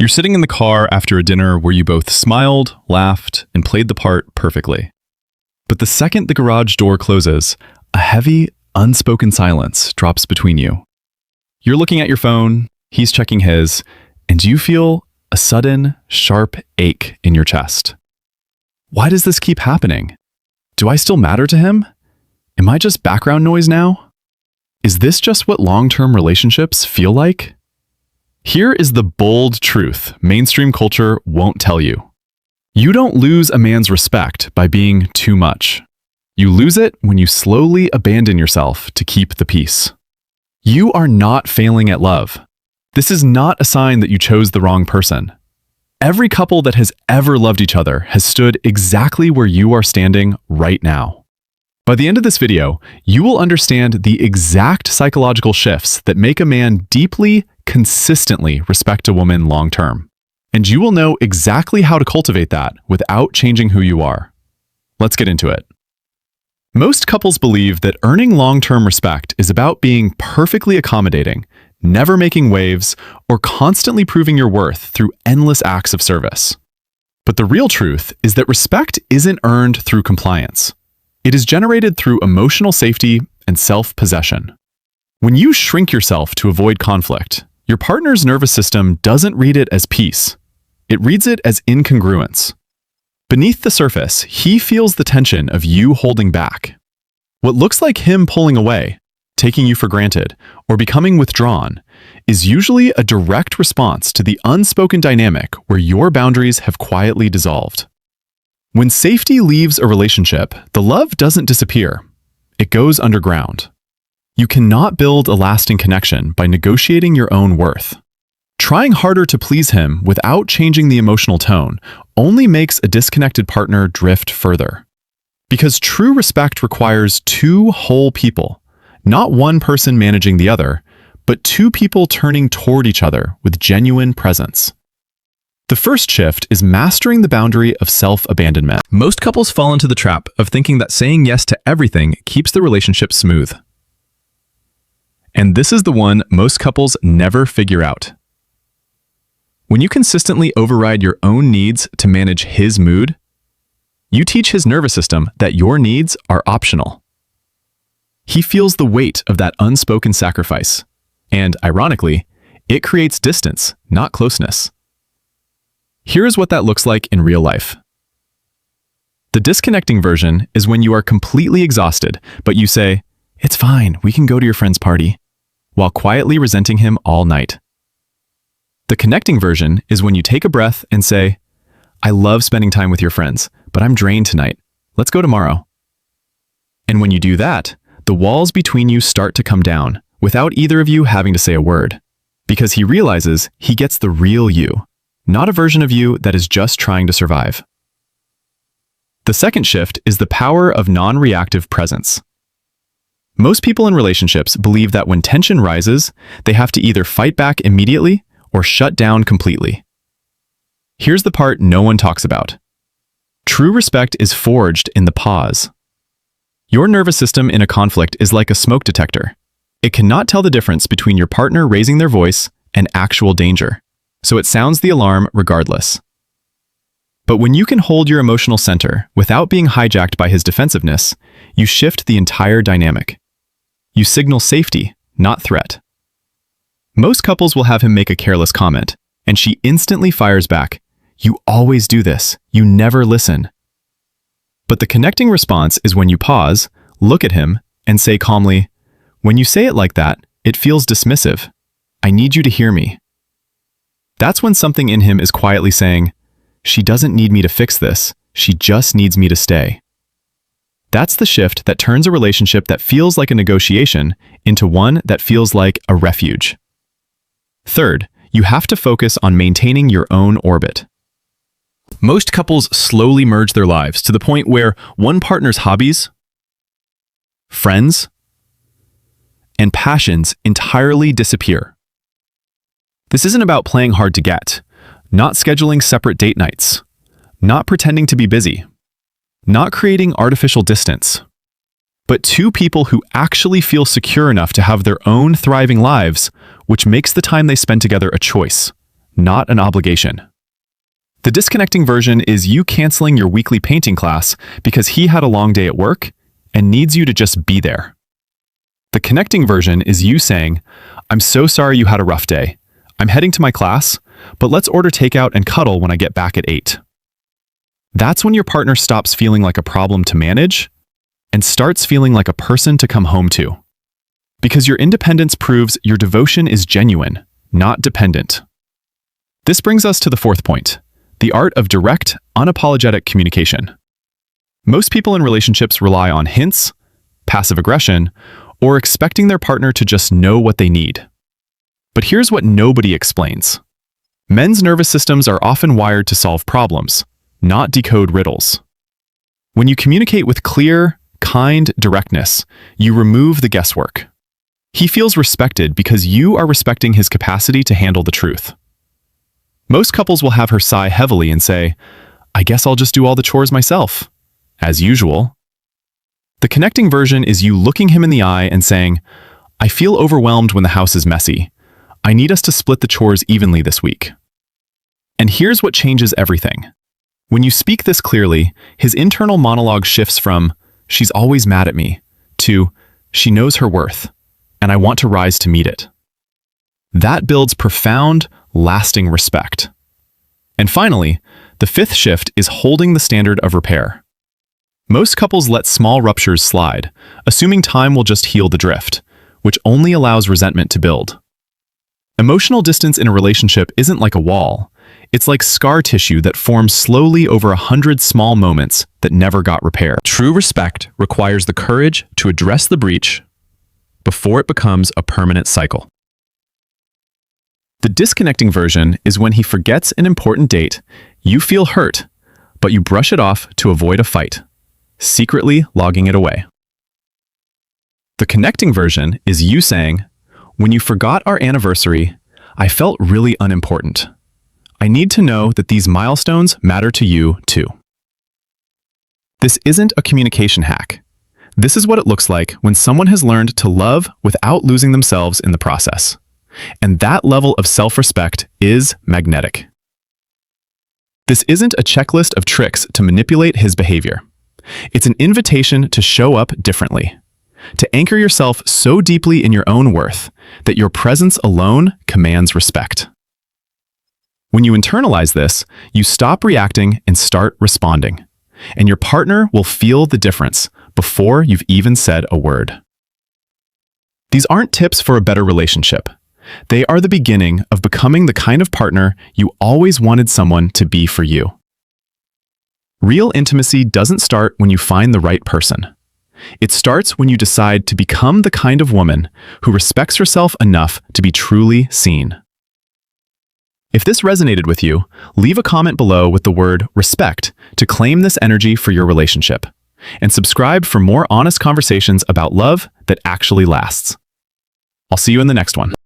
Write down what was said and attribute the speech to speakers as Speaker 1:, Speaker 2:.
Speaker 1: You're sitting in the car after a dinner where you both smiled, laughed, and played the part perfectly. But the second the garage door closes, a heavy, unspoken silence drops between you. You're looking at your phone, he's checking his, and you feel a sudden, sharp ache in your chest. Why does this keep happening? Do I still matter to him? Am I just background noise now? Is this just what long-term relationships feel like? Here is the bold truth mainstream culture won't tell you. You don't lose a man's respect by being too much. You lose it when you slowly abandon yourself to keep the peace. You are not failing at love. This is not a sign that you chose the wrong person. Every couple that has ever loved each other has stood exactly where you are standing right now. By the end of this video, you will understand the exact psychological shifts that make a man deeply, consistently respect a woman long-term. And you will know exactly how to cultivate that without changing who you are. Let's get into it. Most couples believe that earning long-term respect is about being perfectly accommodating, never making waves, or constantly proving your worth through endless acts of service. But the real truth is that respect isn't earned through compliance. It is generated through emotional safety and self-possession. When you shrink yourself to avoid conflict, your partner's nervous system doesn't read it as peace. It reads it as incongruence. Beneath the surface, he feels the tension of you holding back. What looks like him pulling away, taking you for granted, or becoming withdrawn, is usually a direct response to the unspoken dynamic where your boundaries have quietly dissolved. When safety leaves a relationship, the love doesn't disappear. It goes underground. You cannot build a lasting connection by negotiating your own worth. Trying harder to please him without changing the emotional tone only makes a disconnected partner drift further. Because true respect requires two whole people, not one person managing the other, but two people turning toward each other with genuine presence. The first shift is mastering the boundary of self-abandonment. Most couples fall into the trap of thinking that saying yes to everything keeps the relationship smooth. And this is the one most couples never figure out. When you consistently override your own needs to manage his mood, you teach his nervous system that your needs are optional. He feels the weight of that unspoken sacrifice, and ironically, it creates distance, not closeness. Here is what that looks like in real life. The disconnecting version is when you are completely exhausted, but you say, "It's fine, we can go to your friend's party," while quietly resenting him all night. The connecting version is when you take a breath and say, "I love spending time with your friends, but I'm drained tonight. Let's go tomorrow." And when you do that, the walls between you start to come down without either of you having to say a word, because he realizes he gets the real you, not a version of you that is just trying to survive. The second shift is the power of non-reactive presence. Most people in relationships believe that when tension rises, they have to either fight back immediately or shut down completely. Here's the part no one talks about. True respect is forged in the pause. Your nervous system in a conflict is like a smoke detector. It cannot tell the difference between your partner raising their voice and actual danger, so it sounds the alarm regardless. But when you can hold your emotional center without being hijacked by his defensiveness, you shift the entire dynamic. You signal safety, not threat. Most couples will have him make a careless comment, and she instantly fires back, "You always do this. You never listen." But the connecting response is when you pause, look at him, and say calmly, "When you say it like that, it feels dismissive. I need you to hear me." That's when something in him is quietly saying, "She doesn't need me to fix this. She just needs me to stay." That's the shift that turns a relationship that feels like a negotiation into one that feels like a refuge. Third, you have to focus on maintaining your own orbit. Most couples slowly merge their lives to the point where one partner's hobbies, friends, and passions entirely disappear. This isn't about playing hard to get, not scheduling separate date nights, not pretending to be busy, not creating artificial distance, but two people who actually feel secure enough to have their own thriving lives, which makes the time they spend together a choice, not an obligation. The disconnecting version is you canceling your weekly painting class because he had a long day at work and needs you to just be there. The connecting version is you saying, "I'm so sorry you had a rough day. I'm heading to my class, but let's order takeout and cuddle when I get back at 8. That's when your partner stops feeling like a problem to manage and starts feeling like a person to come home to. Because your independence proves your devotion is genuine, not dependent. This brings us to the fourth point, the art of direct, unapologetic communication. Most people in relationships rely on hints, passive aggression, or expecting their partner to just know what they need. But here's what nobody explains. Men's nervous systems are often wired to solve problems, not decode riddles. When you communicate with clear, kind directness, you remove the guesswork. He feels respected because you are respecting his capacity to handle the truth. Most couples will have her sigh heavily and say, "I guess I'll just do all the chores myself," as usual. The connecting version is you looking him in the eye and saying, "I feel overwhelmed when the house is messy. I need us to split the chores evenly this week." And here's what changes everything. When you speak this clearly, his internal monologue shifts from, "She's always mad at me," to, "She knows her worth, and I want to rise to meet it." That builds profound, lasting respect. And finally, the fifth shift is holding the standard of repair. Most couples let small ruptures slide, assuming time will just heal the drift, which only allows resentment to build. Emotional distance in a relationship isn't like a wall. It's like scar tissue that forms slowly over 100 small moments that never got repaired. True respect requires the courage to address the breach before it becomes a permanent cycle. The disconnecting version is when he forgets an important date, you feel hurt, but you brush it off to avoid a fight, secretly logging it away. The connecting version is you saying, "When you forgot our anniversary, I felt really unimportant. I need to know that these milestones matter to you too." This isn't a communication hack. This is what it looks like when someone has learned to love without losing themselves in the process. And that level of self-respect is magnetic. This isn't a checklist of tricks to manipulate his behavior. It's an invitation to show up differently, to anchor yourself so deeply in your own worth that your presence alone commands respect. When you internalize this, you stop reacting and start responding, and your partner will feel the difference before you've even said a word. These aren't tips for a better relationship. They are the beginning of becoming the kind of partner you always wanted someone to be for you. Real intimacy doesn't start when you find the right person. It starts when you decide to become the kind of woman who respects herself enough to be truly seen. If this resonated with you, leave a comment below with the word respect to claim this energy for your relationship. And subscribe for more honest conversations about love that actually lasts. I'll see you in the next one.